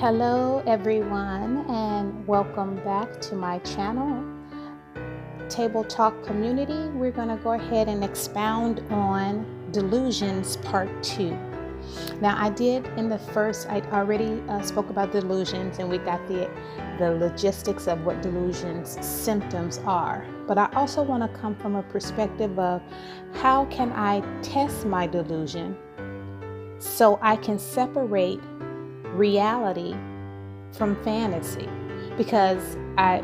Hello everyone, and welcome back to my channel, Table Talk Community. We're going to go ahead and expound on Delusions Part 2. Now, I already spoke about delusions, and we got the logistics of what delusions symptoms are. But I also want to come from a perspective of how can I test my delusion so I can separate reality from fantasy. Because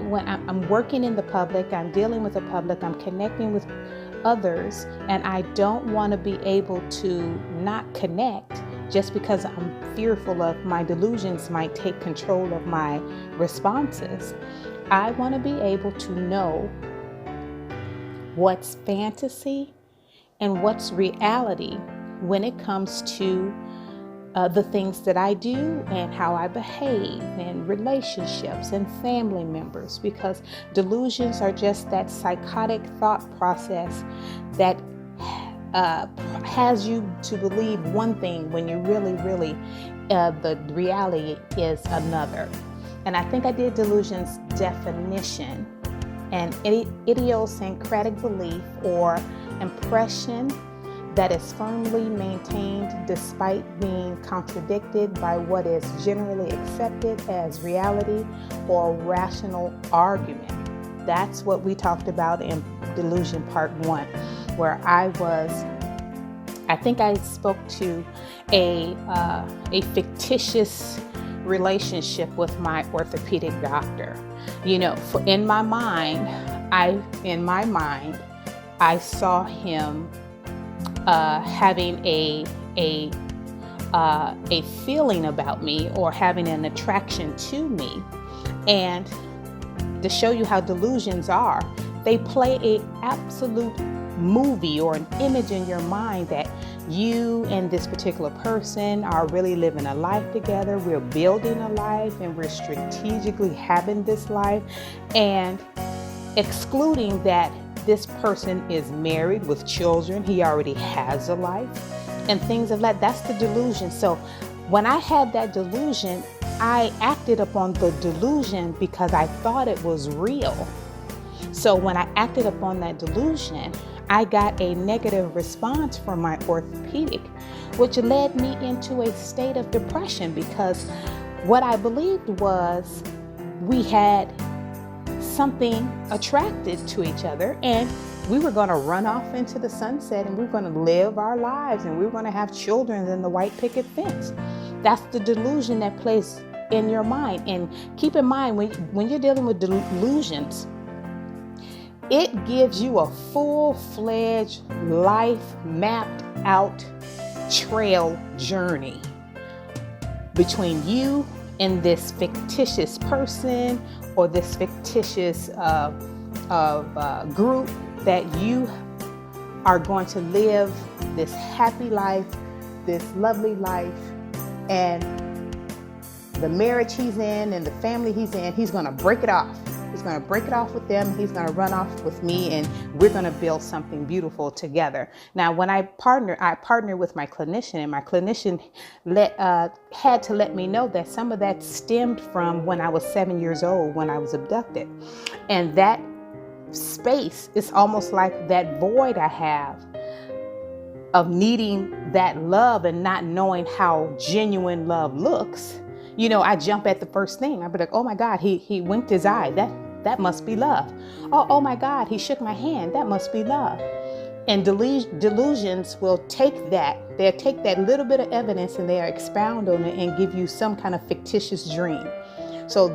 when I'm working in the public, I'm dealing with the public, I'm connecting with others, and I don't want to be able to not connect just because I'm fearful of my delusions might take control of my responses. I want to be able to know what's fantasy and what's reality when it comes to the things that I do and how I behave in relationships and family members, because delusions are just that psychotic thought process that has you to believe one thing when you really the reality is another. And I think I did delusions definition, and idiosyncratic belief or impression that is firmly maintained despite being contradicted by what is generally accepted as reality or rational argument. That's what we talked about in Delusion Part 1, where I think I spoke to a fictitious relationship with my orthopedic doctor. In my mind, I saw him having a feeling about me or having an attraction to me. And to show you how delusions are, they play an absolute movie or an image in your mind that you and this particular person are really living a life together. We're building a life and we're strategically having this life, and excluding that this person is married with children, he already has a life, and things of that. That's the delusion. So when I had that delusion, I acted upon the delusion because I thought it was real. So when I acted upon that delusion, I got a negative response from my orthopedic, which led me into a state of depression, because what I believed was we had something attracted to each other, and we were going to run off into the sunset, and we were going to live our lives, and we were going to have children in the white picket fence. That's the delusion that plays in your mind. And keep in mind, when you're dealing with delusions, it gives you a full-fledged life mapped out trail journey between you and this fictitious person or this fictitious group, that you are going to live this happy life, this lovely life, and the marriage he's in and the family he's in, he's going to break it off. He's going to break it off with them. He's going to run off with me, and we're going to build something beautiful together. Now, when I partnered with my clinician, and my clinician had to let me know that some of that stemmed from when I was 7 years old, when I was abducted. And that space is almost like that void I have of needing that love and not knowing how genuine love looks. I jump at the first thing. I'd be like, oh my God, he winked his eye. That must be love. Oh my God, he shook my hand. That must be love. And delusions will take that. They'll take that little bit of evidence and they'll expound on it and give you some kind of fictitious dream. So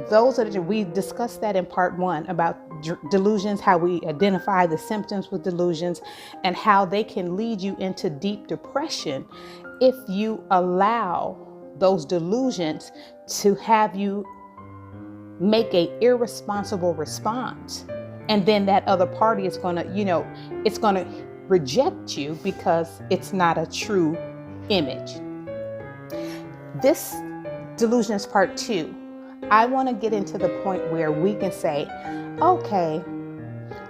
we discussed that in Part 1 about delusions, how we identify the symptoms with delusions, and how they can lead you into deep depression if you allow those delusions to have you make an irresponsible response. And then that other party is going to, it's going to reject you because it's not a true image. This Delusions Part 2, I want to get into the point where we can say, okay,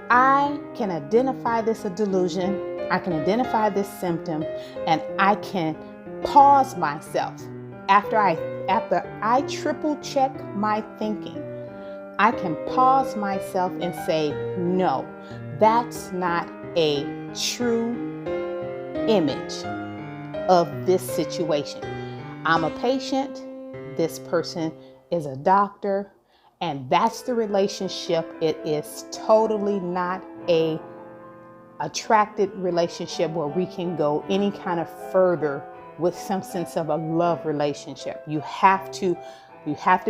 I can identify this a delusion, I can identify this symptom, and I can pause myself after I after I triple check my thinking, I can pause myself and say, no, that's not a true image of this situation. I'm a patient, this person is a doctor, and that's the relationship. It is totally not a attracted relationship where we can go any kind of further with some sense of a love relationship. You have to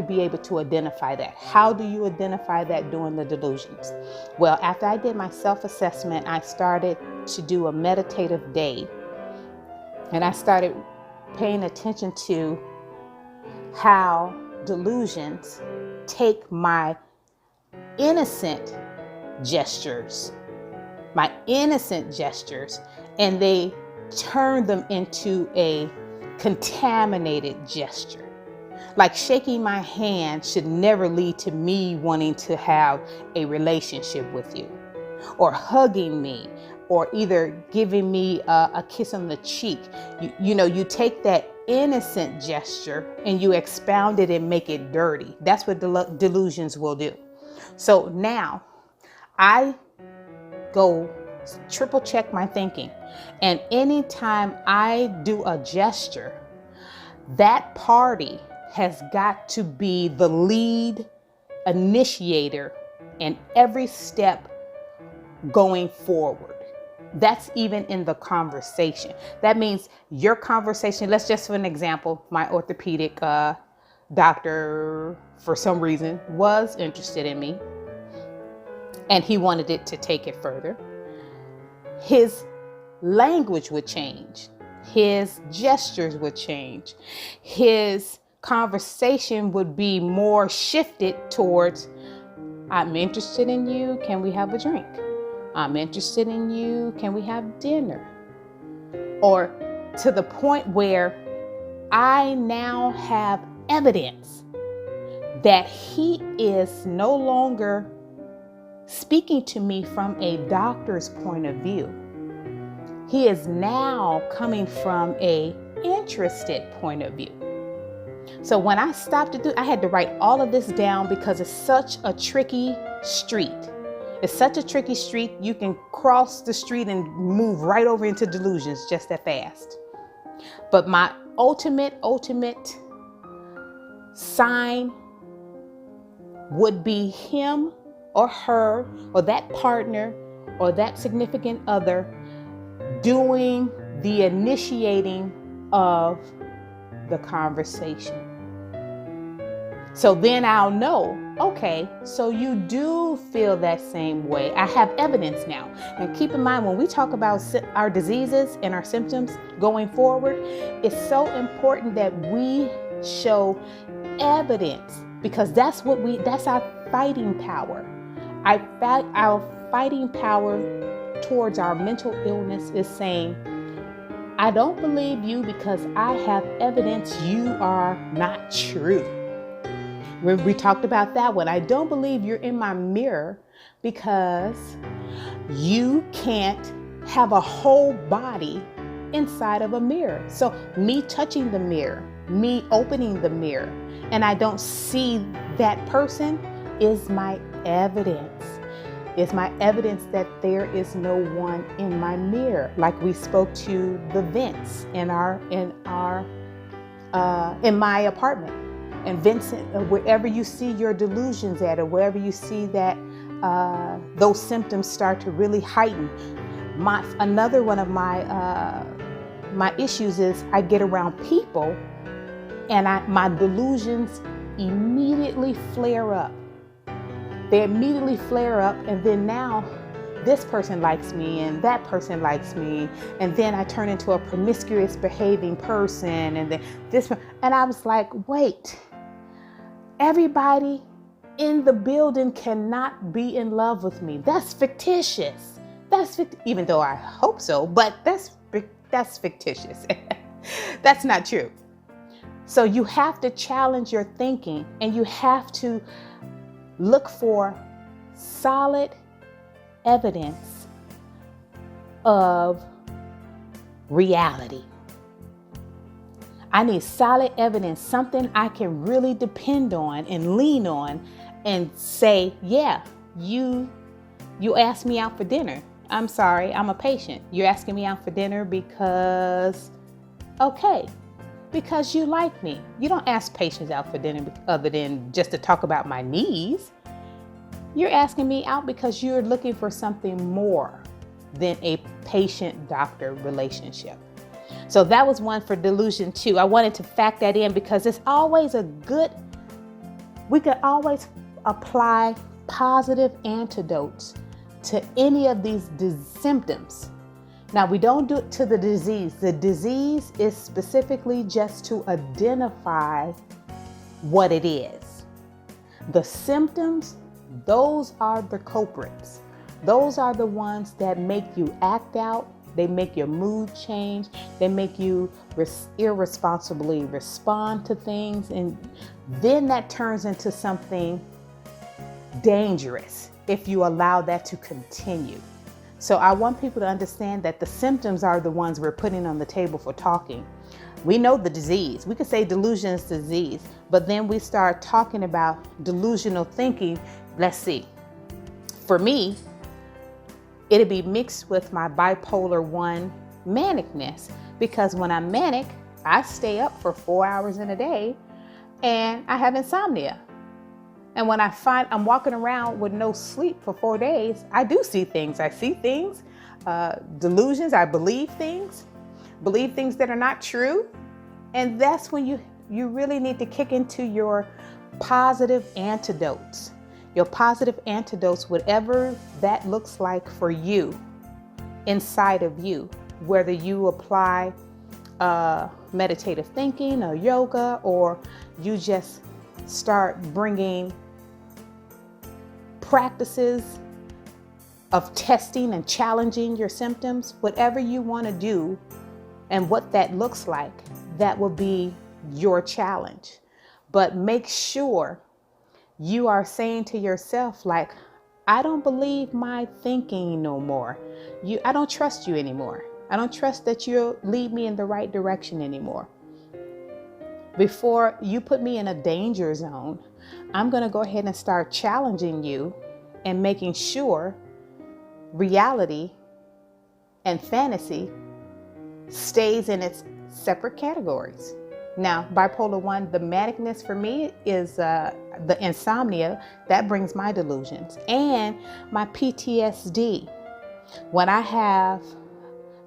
be able to identify that. How do you identify that? Doing the delusions. Well, after I did my self-assessment, I started to do a meditative day, and I started paying attention to how delusions take my innocent gestures, and they turn them into a contaminated gesture. Like shaking my hand should never lead to me wanting to have a relationship with you, or hugging me, or either giving me a kiss on the cheek. You take that innocent gesture and you expound it and make it dirty. That's what delusions will do. So now I go triple check my thinking. And anytime I do a gesture, that party has got to be the lead initiator in every step going forward. That's even in the conversation. That means your conversation, let's just for an example, my orthopedic doctor, for some reason, was interested in me, and he wanted it to take it further. His language would change. His gestures would change. His conversation would be more shifted towards, I'm interested in you. Can we have a drink? I'm interested in you. Can we have dinner? Or to the point where I now have evidence that he is no longer speaking to me from a doctor's point of view. He is now coming from a interested point of view. So when I stopped I had to write all of this down because it's such a tricky street. It's such a tricky street. You can cross the street and move right over into delusions just that fast. But my ultimate sign would be him or her or that partner or that significant other doing the initiating of the conversation. So then I'll know, okay, so you do feel that same way. I have evidence now. And keep in mind, when we talk about our diseases and our symptoms going forward, it's so important that we show evidence, because that's our fighting power. Our fighting power towards our mental illness is saying, I don't believe you because I have evidence you are not true. We talked about that one. I don't believe you're in my mirror because you can't have a whole body inside of a mirror. So me touching the mirror, me opening the mirror, and I don't see that person is my evidence. It's my evidence that there is no one in my mirror. Like we spoke to the vents in my apartment. And Vincent, wherever you see your delusions at, or wherever you see that those symptoms start to really heighten. Another one of my issues is I get around people and my delusions immediately flare up. They immediately flare up, and then now this person likes me and that person likes me, and then I turn into a promiscuous behaving person, and then and I was like, wait. Everybody in the building cannot be in love with me. That's fictitious. Even though I hope so, but that's fictitious. That's not true. So you have to challenge your thinking, and you have to look for solid evidence of reality. I need solid evidence, something I can really depend on and lean on and say, yeah, you asked me out for dinner. I'm sorry, I'm a patient. You're asking me out for dinner because, okay, because you like me. You don't ask patients out for dinner other than just to talk about my needs. You're asking me out because you're looking for something more than a patient-doctor relationship. So that was one for delusion 2. I wanted to fact that in because it's always we could always apply positive antidotes to any of these symptoms. Now, we don't do it to the disease. The disease is specifically just to identify what it is. The symptoms, those are the culprits. Those are the ones that make you act out. They make your mood change. They make you irresponsibly respond to things. And then that turns into something dangerous if you allow that to continue. So I want people to understand that the symptoms are the ones we're putting on the table for talking. We know the disease. We could say delusion is disease, but then we start talking about delusional thinking. Let's see. For me, it'd be mixed with my bipolar 1 manicness, because when I'm manic, I stay up for 4 hours in a day and I have insomnia. And when I find I'm walking around with no sleep for 4 days, I do see things. I see things, delusions. I believe things that are not true. And that's when you really need to kick into your positive antidotes. Your positive antidotes, whatever that looks like for you, inside of you, whether you apply meditative thinking or yoga, or you just start bringing practices of testing and challenging your symptoms, whatever you want to do and what that looks like, that will be your challenge. But make sure you are saying to yourself, like, I don't believe my thinking no more. I don't trust you anymore. I don't trust that you'll lead me in the right direction anymore. Before you put me in a danger zone, I'm going to go ahead and start challenging you and making sure reality and fantasy stays in its separate categories. Now, bipolar 1, the manicness for me is the insomnia. That brings my delusions and my PTSD. When I have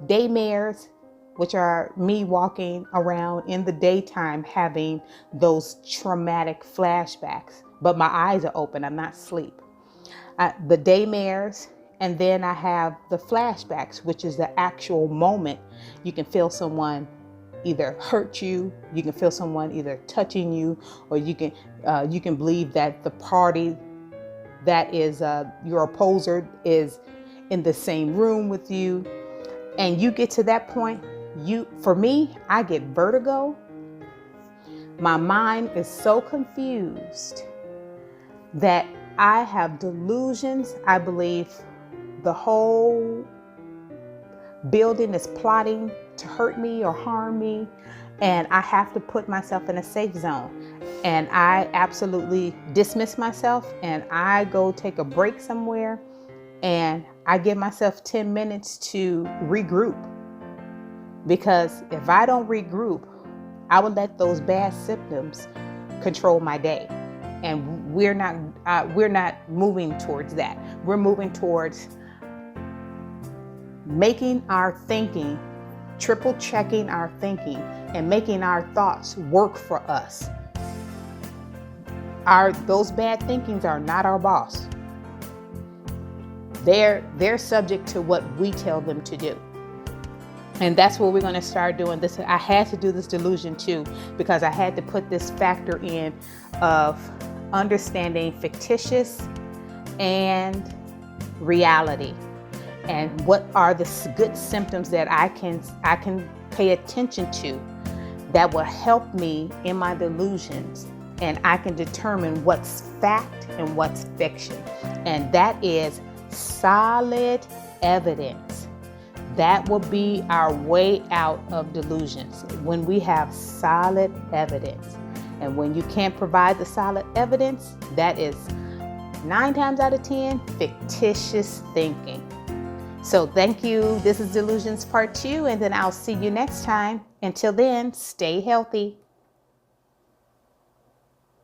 daymares, which are me walking around in the daytime having those traumatic flashbacks, but my eyes are open, I'm not asleep. The daymares, and then I have the flashbacks, which is the actual moment. You can feel someone either hurt you, you can feel someone either touching you, or you can believe that the party that is your opposer is in the same room with you. And you get to that point, for me, I get vertigo. My mind is so confused that I have delusions. I believe the whole building is plotting to hurt me or harm me, and I have to put myself in a safe zone. And I absolutely dismiss myself, and I go take a break somewhere, and I give myself 10 minutes to regroup. Because if I don't regroup, I will let those bad symptoms control my day. And we're not moving towards that. We're moving towards making our thinking, triple checking our thinking, and making our thoughts work for us. Those bad thinkings are not our boss. They're subject to what we tell them to do. And that's what we're going to start doing. This, I had to do this delusion too, because I had to put this factor in of understanding fictitious and reality, and what are the good symptoms that I can pay attention to that will help me in my delusions, and I can determine what's fact and what's fiction. And that is solid evidence. That will be our way out of delusions when we have solid evidence. And when you can't provide the solid evidence, that is 9 times out of 10 fictitious thinking. So thank you. This is Delusions Part 2, and then I'll see you next time. Until then, stay healthy.